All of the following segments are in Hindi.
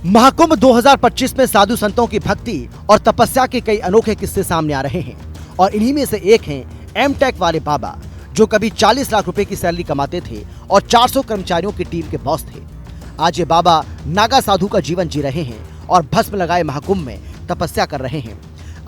महाकुंभ 2025 में साधु संतों की भक्ति और तपस्या के कई अनोखे किस्से सामने आ रहे हैं और इन्हीं में से एक हैं एमटेक वाले बाबा, जो कभी 40 लाख रुपए की सैलरी कमाते थे और 400 कर्मचारियों की टीम के बॉस थे। आज ये बाबा नागा साधु का जीवन जी रहे हैं और भस्म लगाए महाकुंभ में तपस्या कर रहे हैं।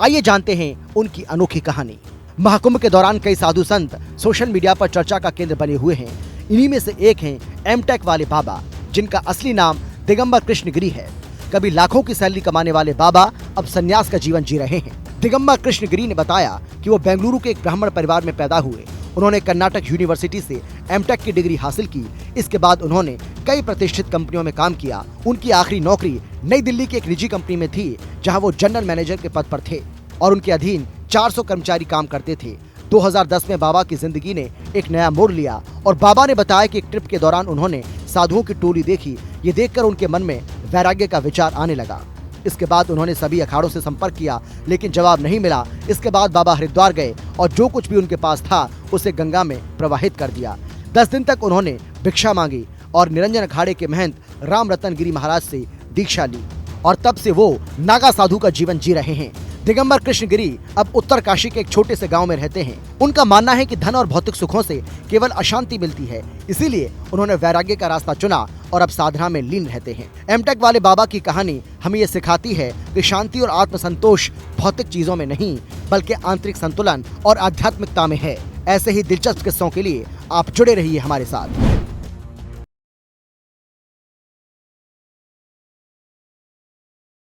आइए जानते हैं उनकी अनोखी कहानी। महाकुंभ के दौरान कई साधु संत सोशल मीडिया पर चर्चा का केंद्र बने हुए हैं। इन्हीं में से एक हैं एमटेक वाले बाबा, जिनका असली नाम दिगंबर कृष्ण गिरी है। कभी लाखों की सैलरी कमाने वाले बाबा अब संन्यास का जीवन जी रहे हैं। दिगंबर कृष्ण गिरी ने बताया कि वो बेंगलुरु के एक ब्राह्मण परिवार में पैदा हुए। उन्होंने कर्नाटक यूनिवर्सिटी से एमटेक की डिग्री हासिल की। इसके बाद उन्होंने कई प्रतिष्ठित कंपनियों में काम किया। उनकी आखिरी नौकरी नई दिल्ली की एक निजी कंपनी में थी, जहां वो जनरल मैनेजर के पद पर थे और उनके अधीन 400 कर्मचारी काम करते थे। 2010 में बाबा की जिंदगी ने एक नया मोड़ लिया और बाबा ने बताया कि एक ट्रिप के दौरान उन्होंने साधुओं की टोली देखी। ये देखकर उनके मन में वैराग्य का विचार आने लगा। इसके बाद उन्होंने सभी अखाड़ों से संपर्क किया, लेकिन जवाब नहीं मिला। इसके बाद बाबा हरिद्वार गए और जो कुछ भी उनके पास था उसे गंगा में प्रवाहित कर दिया। 10 दिन तक उन्होंने भिक्षा मांगी और निरंजन अखाड़े के महंत राम रतन गिरी महाराज से दीक्षा ली और तब से वो नागा साधु का जीवन जी रहे हैं। दिगंबर कृष्ण गिरी अब उत्तर काशी के एक छोटे से गांव में रहते हैं। उनका मानना है कि धन और भौतिक सुखों से केवल अशांति मिलती है, इसीलिए उन्होंने वैराग्य का रास्ता चुना और अब साधना में लीन रहते हैं। एमटेक वाले बाबा की कहानी हमें ये सिखाती है कि शांति और आत्मसंतोष भौतिक चीजों में नहीं, बल्कि आंतरिक संतुलन और आध्यात्मिकता में है। ऐसे ही दिलचस्प किस्सों के लिए आप जुड़े रहिए हमारे साथ।